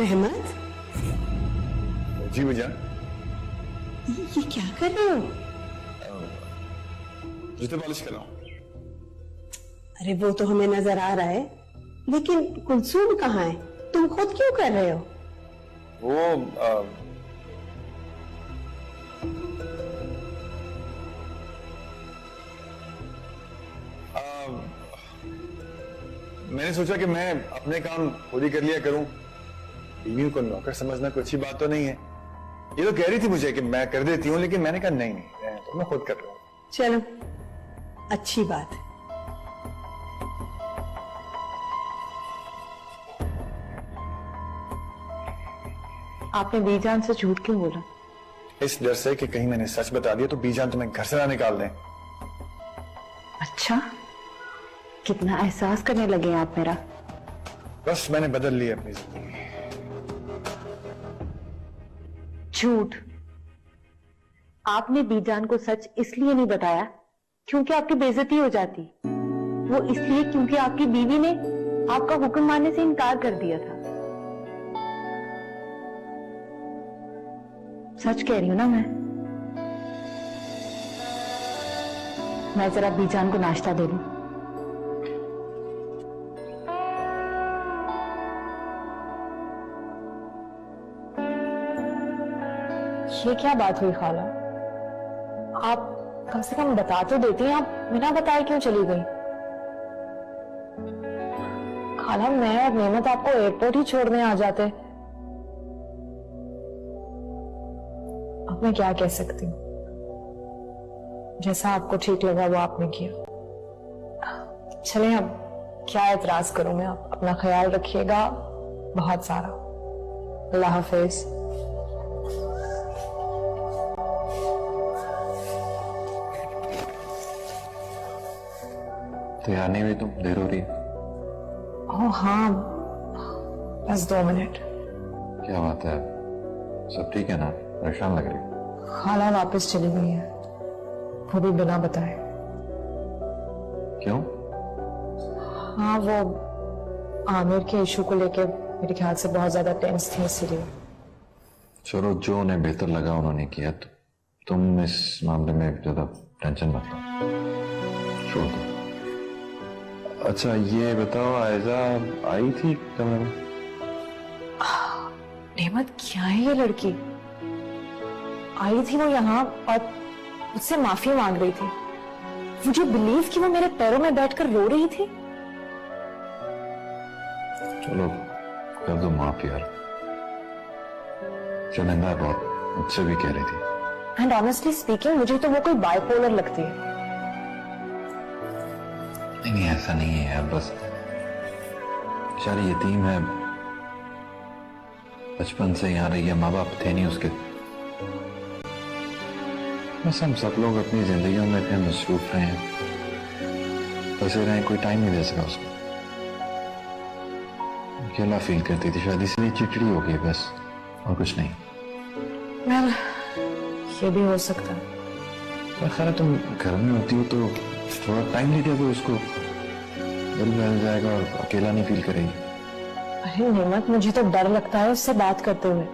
रहमत, जी भैया। ये क्या कर रहे हो? जूते पॉलिश कर रहा हूँ। अरे वो तो हमें नजर आ रहा है, लेकिन कुलसूम कहाँ है? तुम खुद क्यों कर रहे हो? वो मैंने सोचा कि मैं अपने काम खुद ही कर लिया करूं। बीवी को नौकर समझना कोई अच्छी बात तो नहीं है। ये तो कह रही थी मुझे कि मैं कर देती हूँ, लेकिन मैंने कहा नहीं नहीं, तो मैं खुद कर रहा हूँ। चलो, अच्छी बात है। आपने बीजान से झूठ क्यों बोला? इस डर से कि कहीं मैंने सच बता दिया तो बीजान तुम्हें घर से ना निकाल दें। अच्छा, कितना एहसास करने लगे आप मेरा। बस मैंने बदल ली अपनी जिंदगी। झूठ। आपने बीजान को सच इसलिए नहीं बताया क्योंकि आपकी बेइज्जती हो जाती, वो इसलिए क्योंकि आपकी बीवी ने आपका हुक्म मानने से इनकार कर दिया था। सच कह रही हूं ना मैं जरा बीजान को नाश्ता दे लूं। ये क्या बात हुई खाला? आप कम से कम बता तो देती हैं, आप बिना बताए क्यों चली गई? खाला, मैं और नेमत आपको एयरपोर्ट ही छोड़ने आ जाते। अब मैं क्या कह सकती हूँ? जैसा आपको ठीक लगा वो आपने किया। चलें, अब क्या एतराज करूं मैं। आप अपना ख्याल रखिएगा बहुत सारा। अल्लाह हाफिज। तैयार नहीं हुई तुम? देर हो रही है। ओह हाँ, बस 2 मिनट। क्या बात है, सब ठीक है ना? परेशान लग रही है। खाला वापस चली गई है, वो भी बिना बताए। क्यों? हाँ, वो आमिर के इशू को लेके मेरे ख्याल से बहुत ज्यादा टेंस थी, इसीलिए। चलो, जो उन्हें बेहतर लगा उन्होंने किया। तो तुम इस मामले में ज्यादा टेंशन मत लो, छोड़ दो। अच्छा ये बताओ, आयजा आई थी कमरे में? नेमत, क्या है ये लड़की? आई थी वो यहाँ और मुझसे माफी मांग रही थी। मुझे बिलीव कि वो मेरे पैरों में बैठकर रो रही थी। चलो कर दो माफ यार, शर्मिंदा है बहुत, मुझसे भी कह रही थी। एंड ऑनेस्टली स्पीकिंग, मुझे तो वो कोई बाइपोलर लगती है। नहीं ऐसा नहीं है यार, बस बेचारी यतीम है, बचपन से यहाँ रही है, माँ बाप थे नहीं उसके। बस हम सब लोग अपनी जिंदगियों में इतने मसरूफ रहे हैं, फंसे रहे, कोई टाइम नहीं दे सका उसको। अकेला फील करती थी शायद, इसलिए चिड़चिड़ी हो गई बस, और कुछ नहीं। well, ये भी हो सकता है। खैर तुम घर में होती हो तो थोड़ा टाइम ले दिया तो उसको दिल बहल जाएगा और अकेला नहीं फील करेगी। अरे नेमत, मुझे तो डर लगता है उससे बात करते हुए।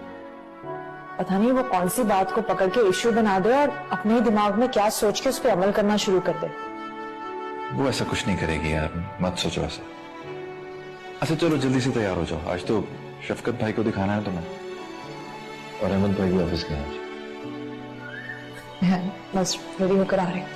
पता नहीं वो कौन सी बात को पकड़ के इश्यू बना दे और अपने ही दिमाग में क्या सोच के उस पर अमल करना शुरू कर दे। वो ऐसा कुछ नहीं करेगी यार, मत सोचो ऐसा। अच्छा चलो जल्दी से तैयार हो जाओ, आज तो शफकत भाई को दिखाना है तुम्हें, और अहमद भाई भी ऑफिस गए हैं। बस रेडी होकर आ रही हूँ।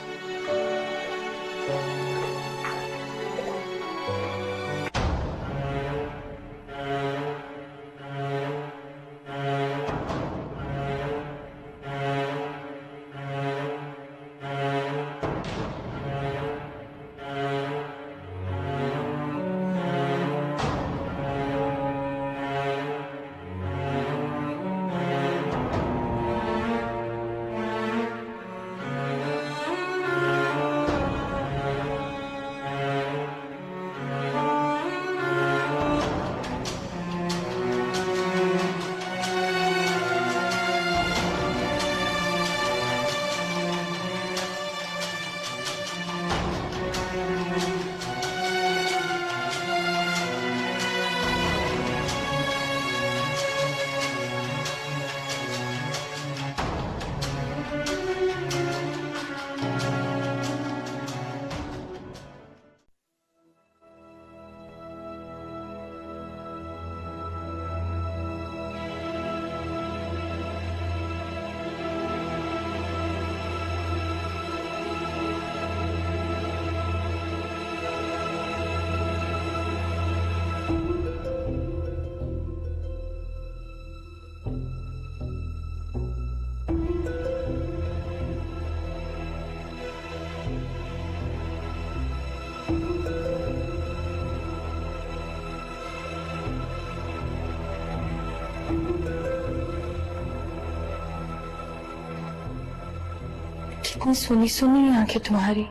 कितनी सुनी सुनी आंखें तुम्हारी,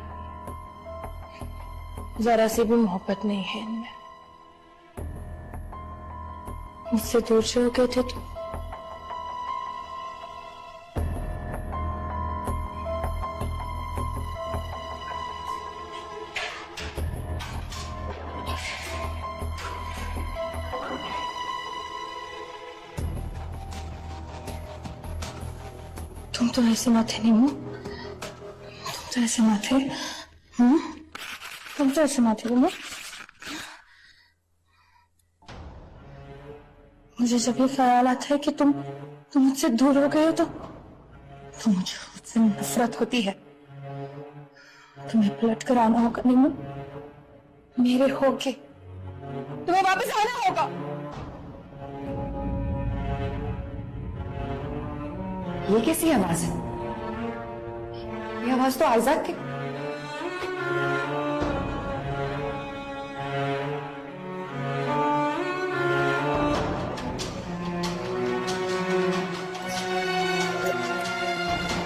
जरा सी भी मोहब्बत नहीं है इनमें। मुझसे दूर चले गए थे तुम। तुम तो ऐसे ना थे नीमू, तुम तो ऐसे ना थे। तुम तो ऐसे ना थे नीमू। मुझे जब ये ख्याल आता है कि तुम मुझसे दूर हो गए हो तो मुझसे नफरत होती है। तुम्हें पलट कर आना होगा नीमू, मेरे होके तुम्हें वापस आना होगा। ये कैसी आवाज है? ये आवाज तो आजाद की।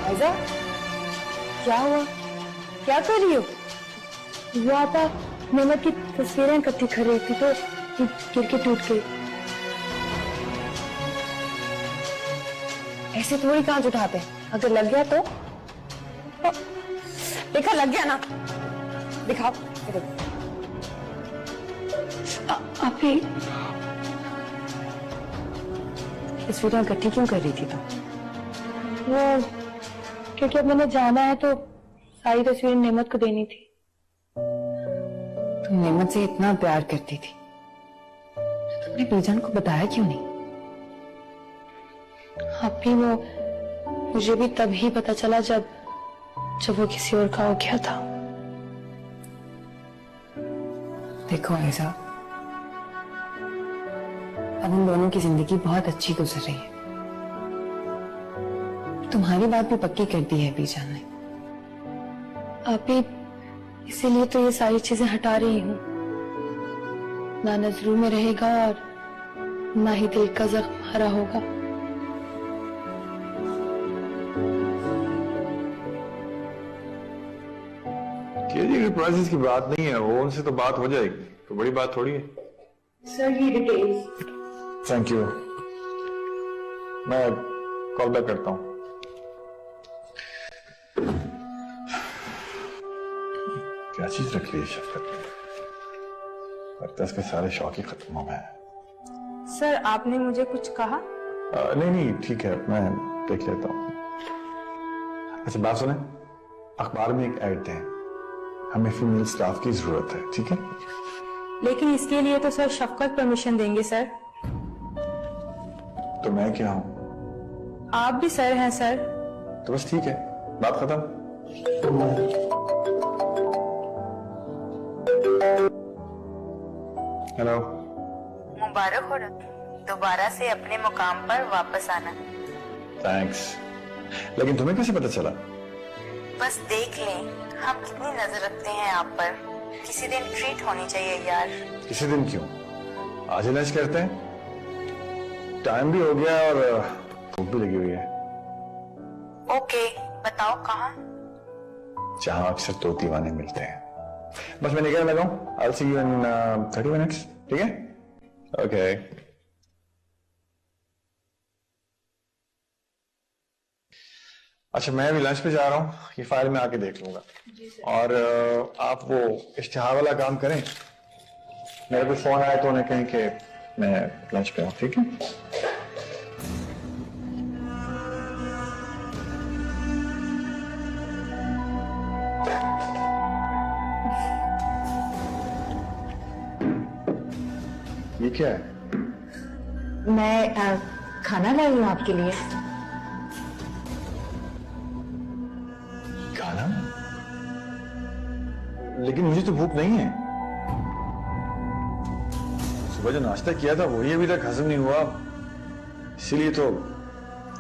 आजाद, क्या हुआ? क्या कर रही हो? वो आता नेमत की तस्वीरें इकट्ठी कर रही थी तो गिर के टूट गई। ऐसे थोड़ी कांच उठाते हैं, अगर लग गया तो देखा, लग गया ना, दिखाओ। आप ही तस्वीरें इकट्ठी क्यों कर रही थी? तो वो क्योंकि अब मैंने जाना है तो सारी तस्वीरें नेमत को देनी थी। तुम नेमत से इतना प्यार करती थी, तुमने बीजान को बताया क्यों नहीं? आप भी, वो मुझे भी तभी पता चला जब वो किसी और का हो गया था। देखो ऐसा, अब हम दोनों की जिंदगी बहुत अच्छी गुजर रही है। तुम्हारी बात भी पक्की कर दी है बीजान ने। आप भी इसीलिए तो ये सारी चीजें हटा रही हूँ, ना नजरों में रहेगा और ना ही दिल का जख्म हरा होगा। प्राइसेस की बात नहीं है, वो उनसे तो बात हो जाएगी, तो बड़ी बात थोड़ी है। सर ये डिटेल्स। थैंक यू, मैं कॉल बैक करता हूँ। क्या चीज रख ली है शफकत ने? लगता है इसके सारे शौक ही खत्म हो गए। सर आपने मुझे कुछ कहा? नहीं ठीक है, मैं देख लेता हूँ। अच्छा बात सुने, अखबार में एक ऐड दें, हमें फीमेल स्टाफ की जरूरत है, ठीक है? लेकिन इसके लिए तो सर शफकत परमिशन देंगे सर। तो मैं क्या हूं? आप भी सर हैं सर। तो बस ठीक है, बात खत्म। हेलो। मुबारक हो रहा, दोबारा से अपने मुकाम पर वापस आना। थैंक्स, लेकिन तुम्हें कैसे पता चला? बस देख लें हम कितनी नजर रखते हैं आप पर। किसी दिन ट्रीट होनी चाहिए यार। किसी दिन क्यों, आज ही लंच करते हैं, टाइम भी हो गया और भूख भी लगी हुई है। ओके बताओ कहाँ? जहां अक्सर दो दीवाने मिलते हैं। बस मैं निकलने लगा हूं, I'll see you in 30 minutes, ठीक है? ओके। अच्छा मैं भी लंच पे जा रहा हूँ, ये फाइल में आके देख लूंगा। और आप वो इश्तिहार वाला काम करें, मेरे को फोन आया तो उन्हें कहें कि मैं लंच पे हूँ, ठीक है? ये क्या है? मैं खाना लाई हूँ आपके लिए। खाना? लेकिन मुझे तो भूख नहीं है। सुबह जो नाश्ता किया था वही अभी तक हजम नहीं हुआ, इसीलिए तो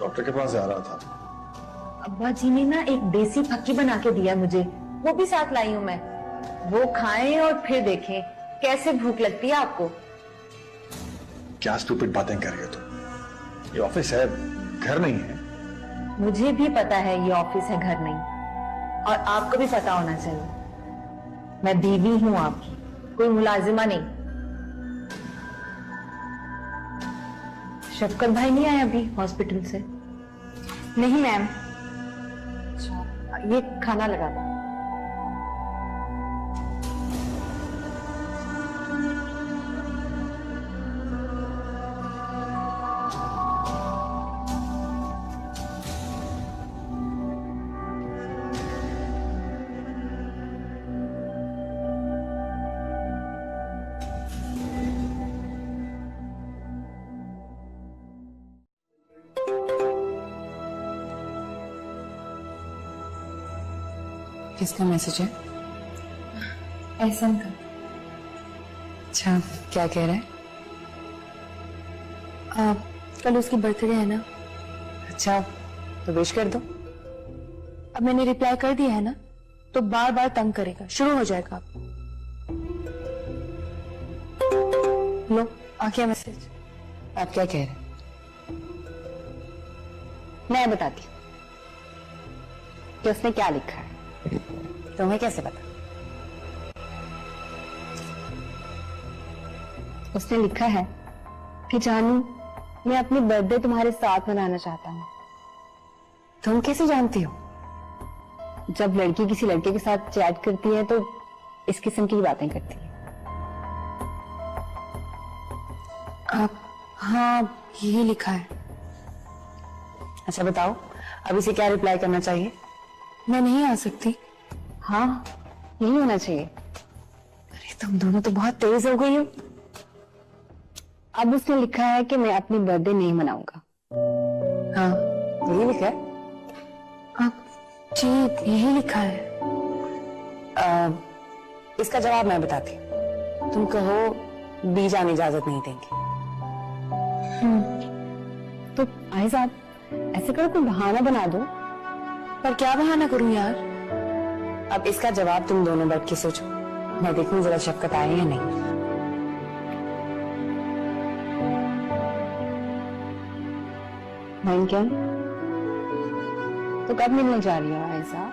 डॉक्टर के पास जा रहा था। अब्बा जी ने ना एक देसी फक्की बना के दिया मुझे, वो भी साथ लाई हूँ मैं। वो खाएं और फिर देखें कैसे भूख लगती है आपको। क्या स्टूपिड बातें कर रहे हो तुम? ये ऑफिस है, घर नहीं है। मुझे भी पता है ये ऑफिस है, घर नहीं। और आपको भी पता होना चाहिए, मैं बीवी हूं आपकी, कोई मुलाजिमा नहीं। शफकत भाई नहीं आए अभी हॉस्पिटल से? नहीं मैम। ये खाना लगा दो। किसका मैसेज है? एहसन का। अच्छा, क्या कह रहा है? कल उसकी बर्थडे है ना, अच्छा, तो विश कर दो। अब मैंने रिप्लाई कर दिया है ना, तो बार बार तंग करेगा, शुरू हो जाएगा। आप लो आ गया मैसेज। आप क्या कह रहे हैं? मैं बताती हूँ कि उसने क्या लिखा है। तुम्हें कैसे पता? उसने लिखा है कि जानू, मैं अपनी बर्थडे तुम्हारे साथ मनाना चाहता हूँ। तुम कैसे जानती हो? जब लड़की किसी लड़के के साथ चैट करती है तो इस किस्म की बातें करती है। आप हाँ, यही लिखा है। अच्छा बताओ, अब इसे क्या रिप्लाई करना चाहिए? मैं नहीं आ सकती। हाँ, यही होना चाहिए। अरे तुम दोनों तो बहुत तेज हो गई हो। अब उसने लिखा है कि मैं अपनी बर्थडे नहीं मनाऊंगा। हाँ, यही लिखा है। आप जी, यही लिखा है। इसका जवाब मैं बताती हूँ। तुम कहो बी जान इजाजत नहीं देंगे। तो भाई साहब, ऐसे करो, कोई बहाना बना दो। पर क्या बहाना करूं यार? अब इसका जवाब तुम दोनों बैठ के सोचो, मैं देखूं जरा शफकत आई है नहीं। नहीं क्या? तो कब मिलने जा रही हो ऐसा?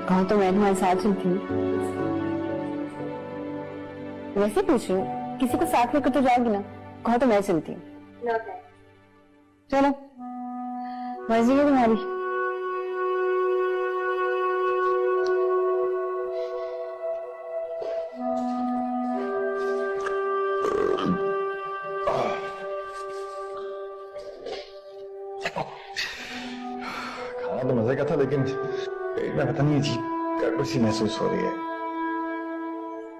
कहो तो मैं तुम्हारे साथ चलती हूँ। वैसे पूछ रही हूँ, किसी को साथ लेकर तो जाओगी ना? कहो तो मैं चलती हूँ। चलो, मर्जी है तुम्हारी। खाना तो मजे का था, लेकिन पेट में पता नहीं अजीब गड़बड़ सी महसूस हो रही है।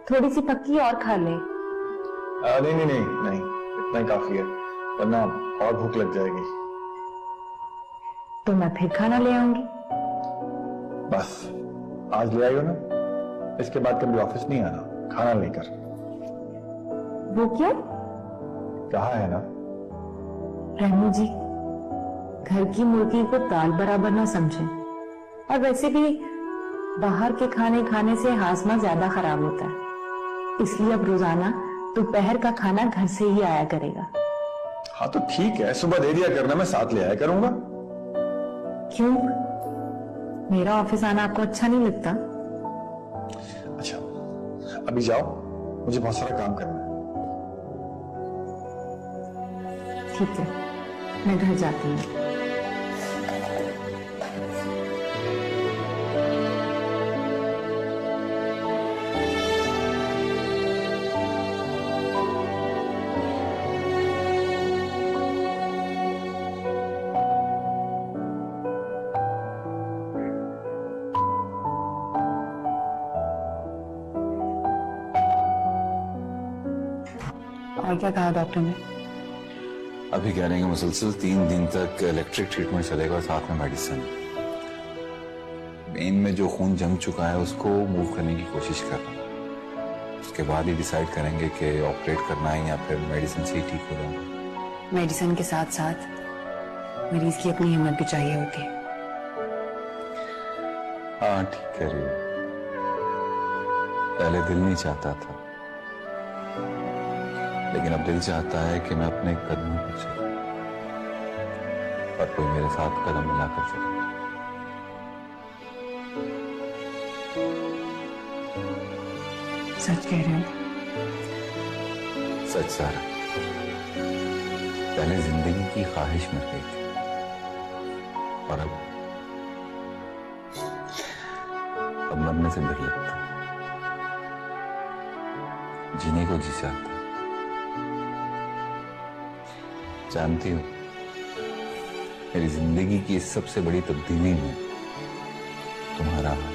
थोड़ी सी पक्की और खा ले। नहीं नहीं नहीं नहीं, इतना ही काफी है, वरना और भूख लग जाएगी। तो मैं फिर खाना ले आऊंगी। बस आज ले आई हो ना, इसके बाद कभी ऑफिस नहीं आना खाना लेकर। वो क्यों? कहा है ना। रहमू जी, घर की मुर्गी को ताल बराबर ना समझे। और वैसे भी बाहर के खाने खाने से हाजमा ज्यादा खराब होता है, इसलिए अब रोजाना दोपहर का खाना घर से ही आया करेगा। हाँ तो ठीक है, सुबह दे दिया करना, मैं साथ ले आया करूंगा। क्यों? मेरा ऑफिस आना आपको अच्छा नहीं लगता? अच्छा अभी जाओ, मुझे बहुत सारा काम करना है। ठीक है, मैं घर जाती हूँ। और क्या कहा डॉक्टर ने? अभी कह रहे हैं कि मुसलसल 3 दिन तक इलेक्ट्रिक ट्रीटमेंट चलेगा और साथ में मेडिसिन। वेन में जो खून जम चुका है उसको मूव करने की कोशिश कर रहे हैं। उसके बाद ही डिसाइड करेंगे कि ऑपरेट करना है या फिर मेडिसिन से ही ठीक हो जाएगा। मेडिसिन के साथ साथ मरीज की अपनी हिम्मत भी चाहिए होती है। हाँ ठीक कह रही हो, पहले दिल नहीं चाहता था, लेकिन अब दिल चाहता है कि मैं अपने कदमों पर चलूं। और कोई मेरे साथ कदम मिलाकर चले। सच कह रहे हो? सच सारा, पहले जिंदगी की ख्वाहिश मर गई थी और अब मरने से डर लगता, जीने को जी चाहता। जानती हो, मेरी जिंदगी की इस सबसे बड़ी तब्दीली में तुम्हारा हाथ।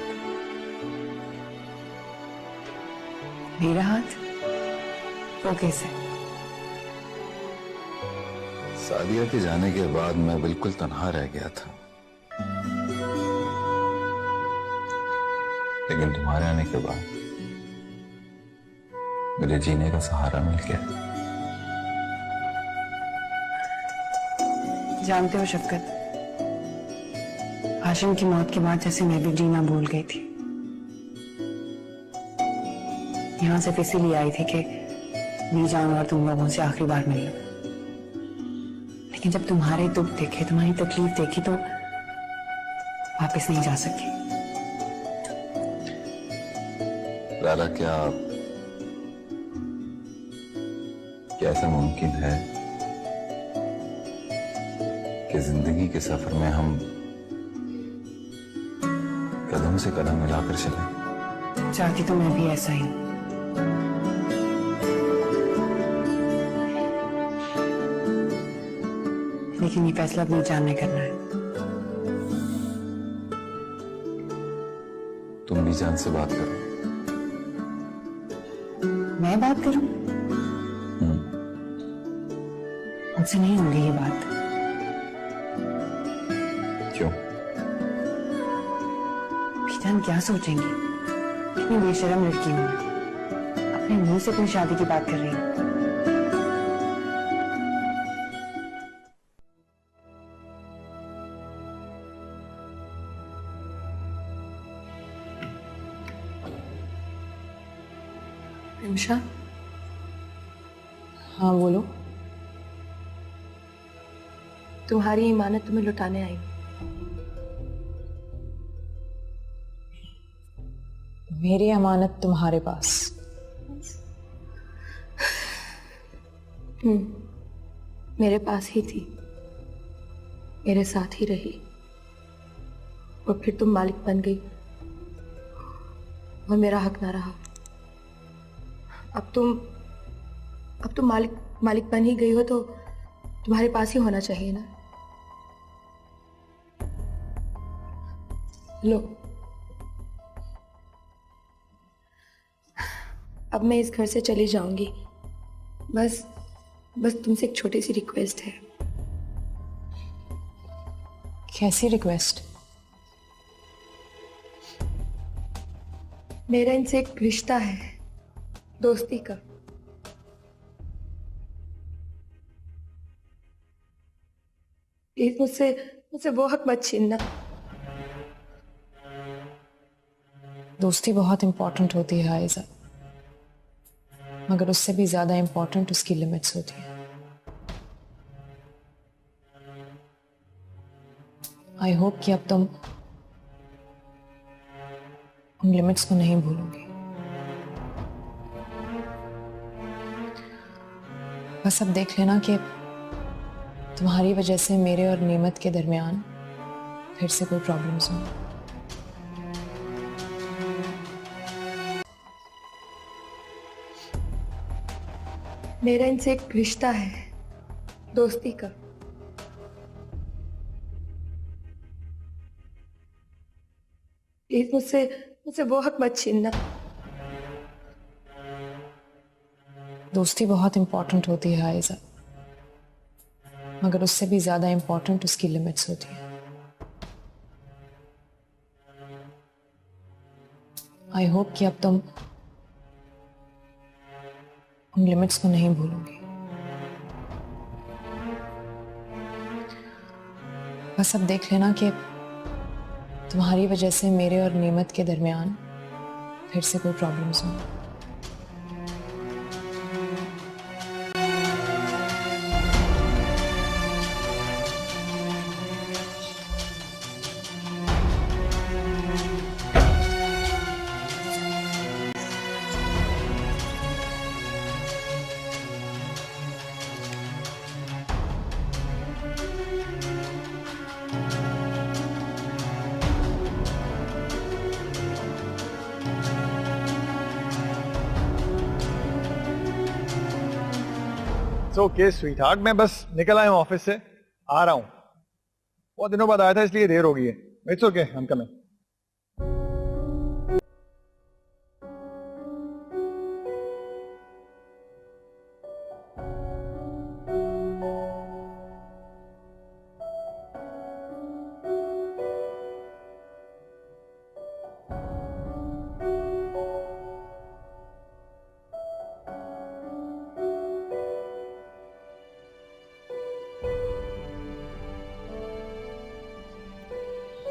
मेरा हाथ? वो कैसे? सादिया के जाने के बाद मैं बिल्कुल तन्हा रह गया था, लेकिन तुम्हारे आने के बाद मुझे जीने का सहारा मिल गया। जानते हो शफकत, हाशिम की मौत के बाद जैसे मैं भी जीना भूल गई थी। यहां सिर्फ इसीलिए आई थी कि मीजान और तुम लोगों से आखिरी बार मिल लूं। लेकिन जब तुम्हारे दुख देखे, तुम्हारी तकलीफ देखी, तो वापस नहीं जा सकी। लाला, क्या ऐसा मुमकिन है कि जिंदगी के सफर में हम कदम से कदम मिलाकर चलें? चाहती तो मैं भी ऐसा ही हूं। लेकिन ये फैसला अपनी जान ने करना है। तुम भी जान से बात करो। मैं बात करूं? मुझसे नहीं होगी ये बात। क्यों? जान क्या सोचेंगी? कितनी बेशर्म लड़की हूं मैं, अपने मुंह से अपनी शादी की बात कर रही हूं। रिमशा, हाँ बोलो। तुम्हारी इमानत तुम्हें लुटाने आई। मेरी अमानत तुम्हारे पास? मेरे पास ही थी, मेरे साथ ही रही, और फिर तुम मालिक बन गई और मेरा हक ना रहा। अब तुम मालिक बन ही गई हो तो तुम्हारे पास ही होना चाहिए ना। लो, अब मैं इस घर से चली जाऊंगी। बस तुमसे एक छोटी सी रिक्वेस्ट है। कैसी रिक्वेस्ट? मेरा इनसे एक रिश्ता है, दोस्ती का। प्लीज मुझसे वो हक मत छीनना। दोस्ती बहुत इंपॉर्टेंट होती है आयजा, मगर उससे भी ज्यादा इंपॉर्टेंट उसकी लिमिट्स होती है। आई होप कि अब तुम उन लिमिट्स को नहीं भूलोगे। बस अब देख लेना कि तुम्हारी वजह से मेरे और नेमत के दरमियान फिर से कोई प्रॉब्लम्स हो। मेरा इनसे एक रिश्ता है, दोस्ती का। प्लीज मुझसे वो हक मत छीनना। दोस्ती बहुत इंपॉर्टेंट होती है आयजा, मगर उससे भी ज्यादा इंपॉर्टेंट उसकी लिमिट्स होती है। आई होप कि अब तुम उन लिमिट्स को नहीं भूलोगे। बस अब देख लेना कि तुम्हारी वजह से मेरे और नेमत के दरमियान फिर से कोई प्रॉब्लम्स हो। इट्स ओके स्वीटहार्ट, मैं बस निकल आया हूँ ऑफिस से, आ रहा हूँ। बहुत दिनों बाद आया था इसलिए देर हो गई है। It's okay, I am coming.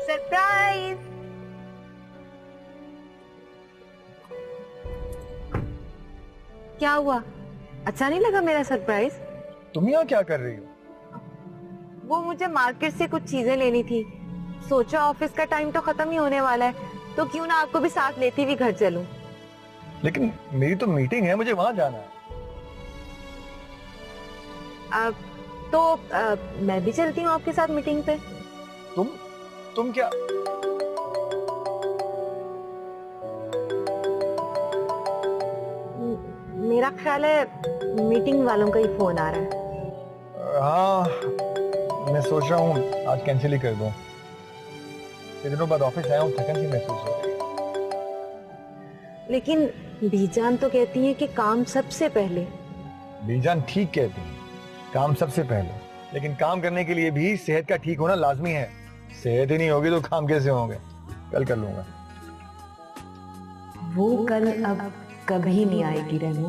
Surprise. क्या हुआ? अच्छा नहीं लगा मेरा सरप्राइज? तुम यहाँ क्या कर रही हो? वो मुझे मार्केट से कुछ चीजें लेनी थी, सोचा ऑफिस का टाइम तो खत्म ही होने वाला है, तो क्यों ना आपको भी साथ लेती हुई घर चलूं। लेकिन मेरी तो मीटिंग है, मुझे वहां जाना है। मैं भी चलती हूँ आपके साथ मीटिंग पे। तुम क्या? मेरा ख्याल है मीटिंग वालों का ही फोन आ रहा है। हाँ, मैं सोच रहा हूँ आज कैंसिल ही कर दूं। इतने दिनों बाद ऑफिस आया हूँ, थकन सी महसूस हो रही है। लेकिन बीजान तो कहती है कि काम सबसे पहले। बीजान ठीक कहती है, काम सबसे पहले, लेकिन काम करने के लिए भी सेहत का ठीक होना लाजमी है। सेहत ही नहीं होगी तो काम कैसे होंगे? कल कर लूंगा। वो कल अब कभी नहीं आएगी रेमो।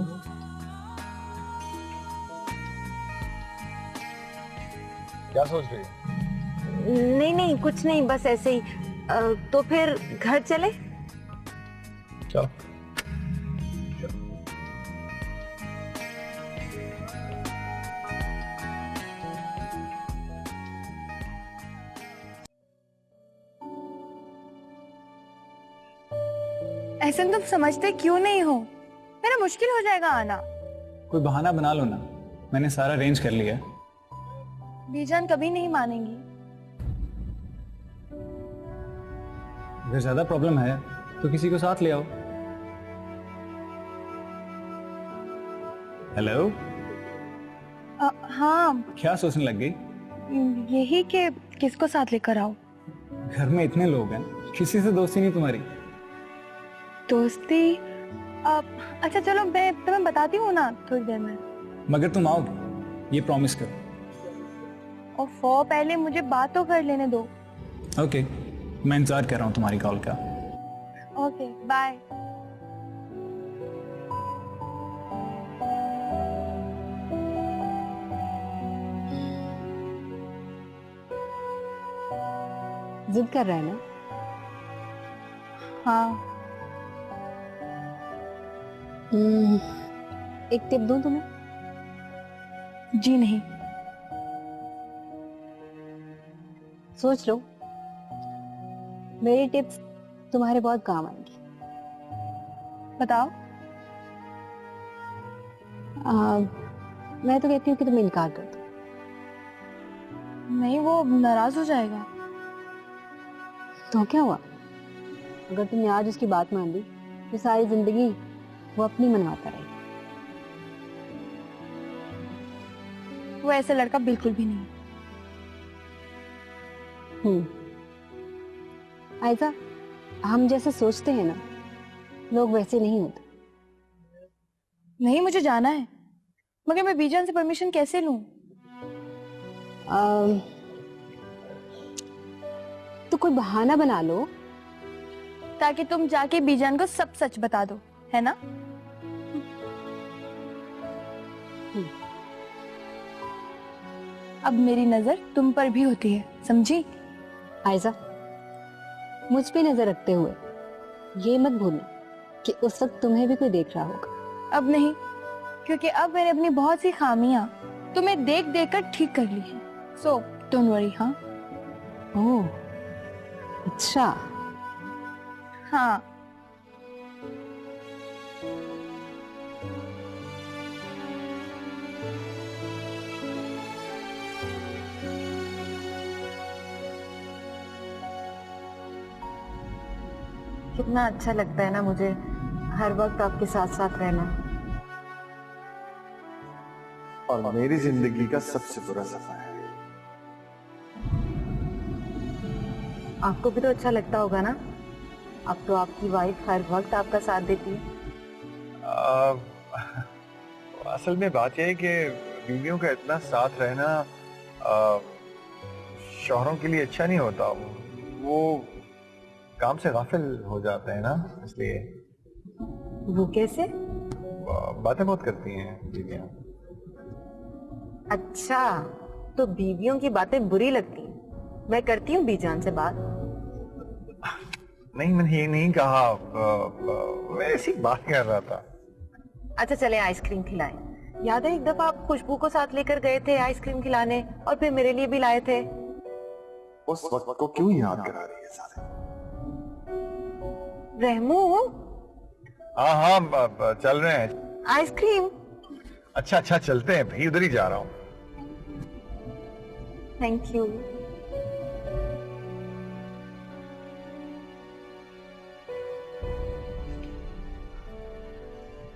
क्या सोच रही है? नहीं नहीं कुछ नहीं, बस ऐसे ही। तो फिर घर चले? चलो। ऐसा तुम समझते क्यों नहीं हो? मेरा मुश्किल हो जाएगा आना। कोई बहाना बना लो ना, मैंने सारा अरेंज कर लिया। बीजान कभी नहीं मानेंगी। अगर ज्यादा प्रॉब्लम है तो किसी को साथ ले आओ। हेलो, हाँ, क्या सोचने लग गई? यही कि किसको साथ लेकर आओ। घर में इतने लोग हैं, किसी से दोस्ती नहीं तुम्हारी? दोस्ती? अच्छा चलो, मैं तुम्हें बताती हूँ ना थोड़ी देर में। मगर तुम आओगे, ये प्रॉमिस करो। और पहले मुझे बात तो कर लेने दो। ओके, मैं इंतजार कर रहा हूँ तुम्हारी कॉल का। Okay, bye. जिद कर रहा है ना? हाँ। एक टिप दूं तुम्हें? जी नहीं। सोच लो, मेरी टिप्स तुम्हारे बहुत काम आएंगी। बताओ। मैं तो कहती हूँ कि तुम इनकार कर दो। नहीं, वो नाराज हो जाएगा। तो क्या हुआ? अगर तुमने आज उसकी बात मान ली तो सारी जिंदगी वो अपनी मनवाता रहेगा। वो ऐसा लड़का बिल्कुल भी नहीं। ऐसा हम जैसे सोचते हैं ना, लोग वैसे नहीं होते। नहीं, मुझे जाना है, मगर मैं बीजान से परमिशन कैसे लूं? तो कोई बहाना बना लो ताकि तुम जाके बीजान को सब सच बता दो, है ना? अब मेरी नजर तुम पर भी होती है, समझी? आयजा, मुझ पे नजर रखते हुए ये मत भूलना कि उस वक्त तुम्हें भी कोई देख रहा होगा। अब नहीं, क्योंकि अब मैंने अपनी बहुत सी खामियां तुम्हें देख देख कर ठीक कर ली हैं। So don't worry. हाँ? ओह, अच्छा। हाँ। कितना अच्छा लगता है ना मुझे हर वक्त आपके साथ साथ रहना। और मेरी जिंदगी का सबसे बुरा सफर है। आपको भी तो अच्छा लगता होगा ना? अब तो आपकी वाइफ हर वक्त आपका साथ देती है। असल में बात यह है कि बीवियों का इतना साथ रहना शौहरों के लिए अच्छा नहीं होता। वो काम से गाफिल हो जाते हैं ना, इसलिए। वो कैसे? बातें बहुत करती हैं बीवियां। अच्छा, तो बीवियों की बातें बुरी लगती हैं। मैं करती हूँ बीजान से बात। नहीं, मैंने ये नहीं कहा, मैं ऐसी बात कर रहा था। अच्छा चले आइसक्रीम खिलाएं। याद है एक दफा आप खुशबू को साथ लेकर गए थे आइसक्रीम खिलाने, और फिर मेरे लिए भी लाए थे। उस वक्त को क्यों याद करा रही है सारे? रहमू, हाँ, चल रहे हैं। आइसक्रीम। अच्छा चलते हैं भाई, उधर ही जा रहा हूँ। Thank you.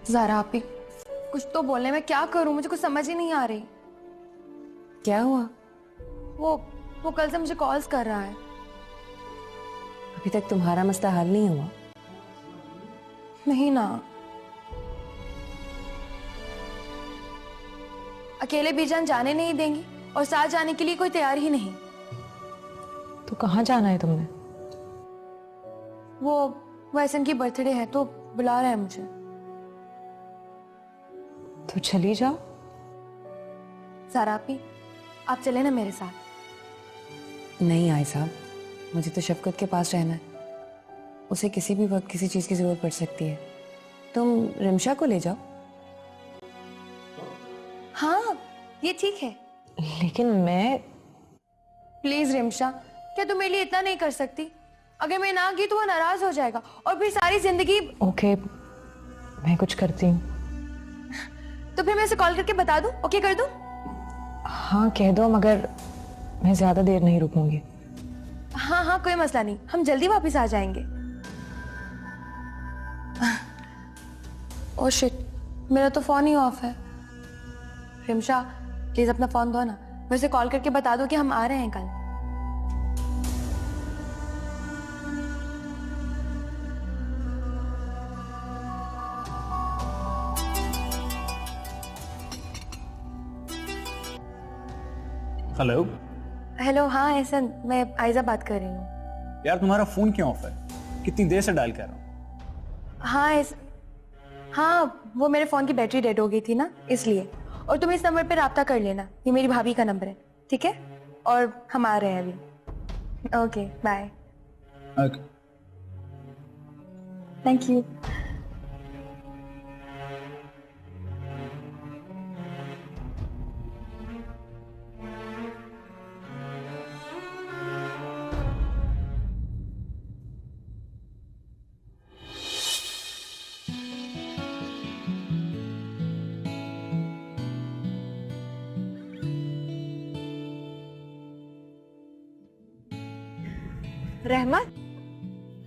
ज़ारा आपी, कुछ तो बोलने में क्या करूं, मुझे कुछ समझ ही नहीं आ रही। क्या हुआ? वो कल से मुझे कॉल्स कर रहा है। अभी तक तुम्हारा मसला हल नहीं हुआ? नहीं ना, अकेले बीजान जाने नहीं देंगी और साथ जाने के लिए कोई तैयार ही नहीं। तो कहाँ जाना है तुमने? वो ऐसन की बर्थडे है तो बुला रहा है मुझे। तो चली जाओ। ज़ारा आपी, आप चले ना मेरे साथ। नहीं आई साहब, मुझे तो शफकत के पास रहना है। उसे किसी भी वक्त किसी चीज की जरूरत पड़ सकती है। तुम रिमशा को ले जाओ। हाँ, ये ठीक है। लेकिन मैं... प्लीज रिमशा, क्या तुम मेरे लिए इतना नहीं कर सकती? अगर मैं ना की तो वो नाराज हो जाएगा और फिर सारी जिंदगी। ओके, मैं कुछ करती हूँ। तो फिर मैं उसे कॉल करके बता दूं? ओके कर दूं? हाँ कह दो, मगर मैं ज्यादा देर नहीं रुकूंगी। हाँ, कोई मसला नहीं, हम जल्दी वापस आ जाएंगे। ओह शिट, मेरा तो फोन ही ऑफ है। रिमशा प्लीज अपना फोन दो ना, मैं उसे कॉल करके बता दूं कि हम आ रहे हैं कल। हेलो। हेलो, हाँ एहसन, मैं आयजा बात कर रही हूँ। यार तुम्हारा फोन क्यों ऑफ है? कितनी देर से डायल कर रहा हूँ। हाँ, वो मेरे फोन की बैटरी डेड हो गई थी ना, इसलिए। और तुम इस नंबर पे राब्ता कर लेना, ये मेरी भाभी का नंबर है, ठीक है? और हम आ रहे हैं अभी। Okay bye. Okay, thank you. Rahmat,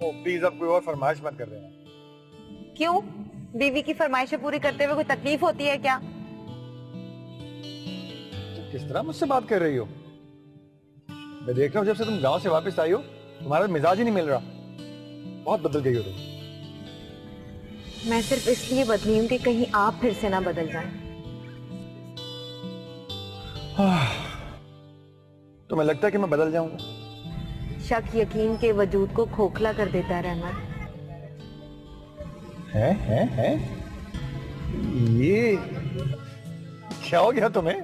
please अब कोई और फरमाइश मत कर देना। क्यों? बीवी की फरमाइशें पूरी करते हुए कोई तकलीफ होती है क्या? तुम किस तरह मुझसे बात कर रही हो? मैं देख रहा हूँ जब से तुम गांव से वापस आई हो, तुम्हारा मिजाज ही नहीं मिल रहा। बहुत बदल गई हो तुम। मैं सिर्फ इसलिए बदली हूँ कि कहीं आप फिर से ना बदल जाएं। तुम्हें लगता है कि मैं बदल जाऊंगा? शक यकीन के वजूद को खोखला कर देता है रहमत। है? ये क्या हो गया तुम्हें?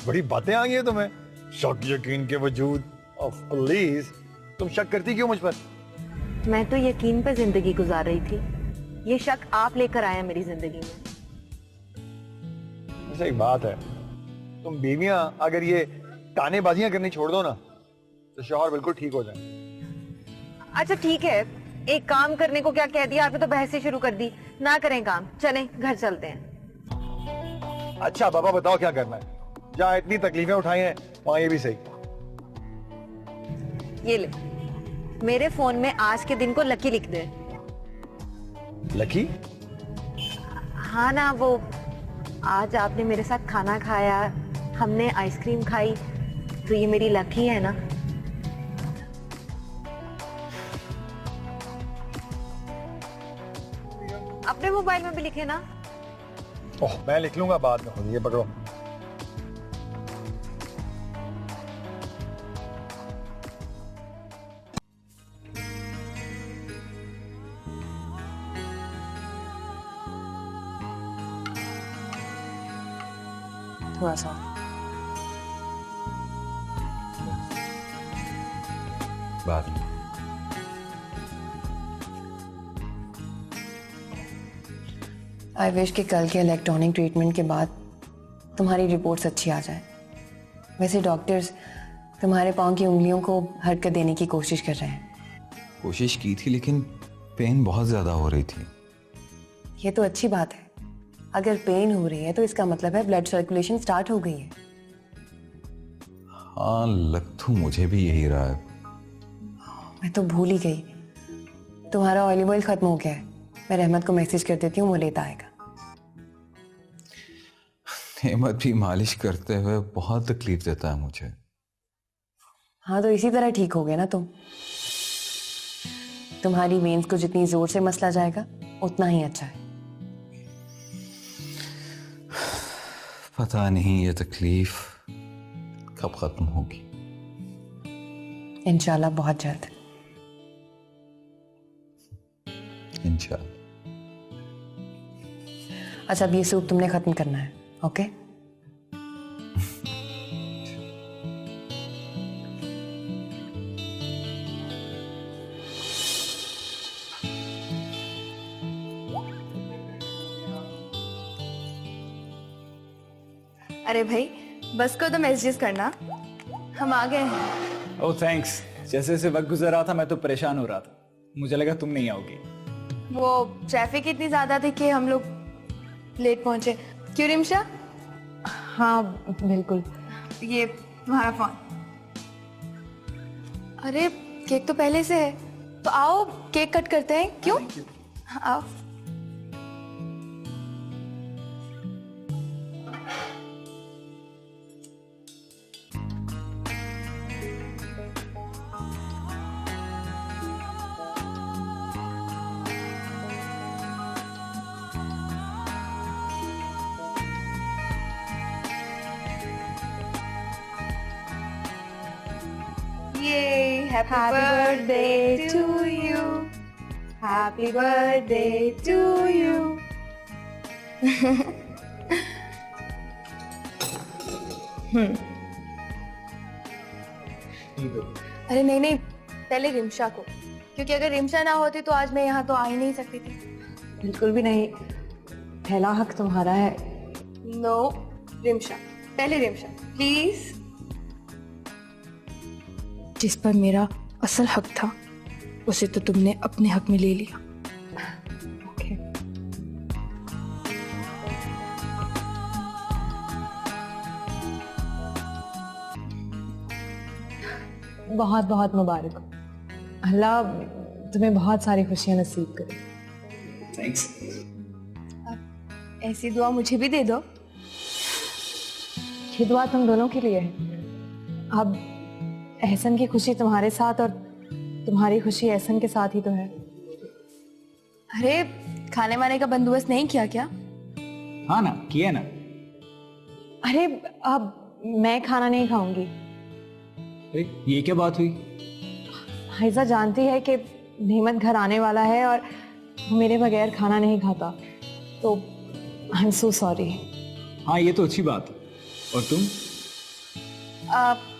बड़ी बातें आ गई हैं तुम्हें। शक यकीन के वजूद। प्लीज, तुम शक करती क्यों मुझ पर? मैं तो यकीन पे जिंदगी गुजार रही थी, ये शक आप लेकर आया मेरी जिंदगी में। ऐसा एक बात है, तुम बीवियां अगर ये तानेबाजियां करनी छोड़ दो ना, तो शौहर बिल्कुल ठीक हो जाए। अच्छा ठीक है, एक काम करने को क्या कह दिया आपने, तो बहस ही शुरू कर दी। ना करें काम, चलें घर चलते हैं। अच्छा बाबा बताओ क्या करना है? जहाँ इतनी तकलीफें उठाई हैं वहां ये भी सही। ये ले, मेरे फोन में आज के दिन को लकी लिख दे। लकी? हाँ ना, वो आज आपने मेरे साथ खाना खाया, हमने आइसक्रीम खाई, तो ये मेरी लक ही है ना। अपने मोबाइल में भी लिखे ना। ओह, मैं लिख लूंगा बाद में खुद। ये पकड़ो। थोड़ा सा बाद में। आई विश कि कल के इलेक्ट्रॉनिक ट्रीटमेंट के बाद तुम्हारी रिपोर्ट्स अच्छी आ जाए। वैसे डॉक्टर्स तुम्हारे पाँव की उंगलियों को हरकत देने की कोशिश कर रहे हैं। कोशिश की थी लेकिन पेन बहुत ज्यादा हो रही थी। ये तो अच्छी बात है। अगर पेन हो रही है तो इसका मतलब है ब्लड सर्कुलेशन स्टार्ट हो गई है। हाँ, लग तो मुझे भी यही रहा है। मैं तो भूल ही गई, तुम्हारा ऑलिव ऑयल खत्म हो गया है। मैं रहमत को मैसेज कर देती हूँ, वो लेता आएगा। रहमत भी मालिश करते हुए बहुत तकलीफ देता है मुझे। हाँ, तो इसी तरह ठीक हो गए ना तुम। तुम्हारी वेन्स को जितनी जोर से मसला जाएगा उतना ही अच्छा है। पता नहीं ये तकलीफ कब खत्म होगी। इंशाल्लाह बहुत जल्द। इंशाल्लाह। अच्छा, अब ये सूप तुमने खत्म करना है, ओके? अरे भाई, बस को तो मैसेजेस करना, हम आ गए हैं। ओह थैंक्स। जैसे जैसे वक्त गुजर रहा था मैं तो परेशान हो रहा था, मुझे लगा तुम नहीं आओगी। वो ट्रैफिक इतनी ज्यादा थी कि हम लोग लेट पहुंचे। क्यों रिमशा? हाँ बिल्कुल। ये तुम्हारा फोन। अरे केक तो पहले से है, तो आओ केक कट करते हैं। क्यों? आओ। Yay! Happy birthday to you. Happy birthday to you. अरे नहीं नहीं, पहले रिमशा को, क्योंकि अगर रिमशा ना होती तो आज मैं यहाँ तो आ ही नहीं सकती थी। बिल्कुल भी नहीं, पहला हक तुम्हारा है। नो, रिमशा पहले, रिमशा प्लीज। जिस पर मेरा असल हक था उसे तो तुमने अपने हक में ले लिया। ओके। बहुत बहुत मुबारक हो। अल्लाह तुम्हें बहुत सारी खुशियां नसीब करे। थैंक्स। ऐसी दुआ मुझे भी दे दो। ये दुआ तुम दोनों के लिए है। अब एहसन की खुशी तुम्हारे साथ और तुम्हारी खुशी एहसन के साथ ही तो है। अरे खाने वाने का बंदोबस्त नहीं किया क्या? हाँ ना, किया ना। अरे अब मैं खाना नहीं खाऊंगी। अरे ये क्या बात हुई? हाइजा जानती है कि नेमत घर आने वाला है और वो मेरे बगैर खाना नहीं खाता, तो आई एम सो सॉरी। हाँ ये तो अच्छी बात है। और तुम?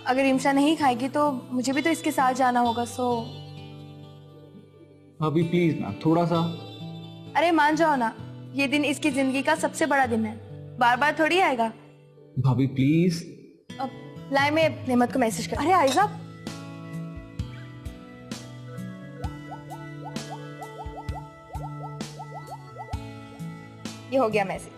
अगर रिमशा नहीं खाएगी तो मुझे भी तो इसके साथ जाना होगा। सो अभी प्लीज ना, थोड़ा सा। अरे मान जाओ ना, ये दिन इसकी जिंदगी का सबसे बड़ा दिन है, बार बार थोड़ी आएगा। भाभी प्लीज। अब लाए मैं नेमत को मैसेज कर। अरे आयजा, ये हो गया मैसेज।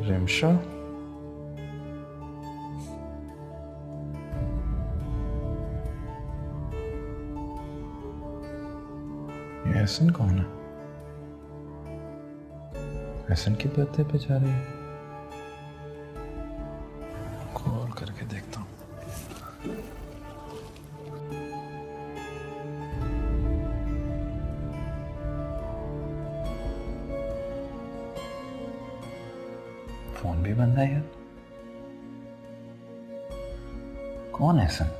रिमशा? ये एहसन कौन है? एहसन की बर्थडे पे जा रही है? कॉल करके देखता हूँ। फोन भी बंद है यार। कौन है एहसन?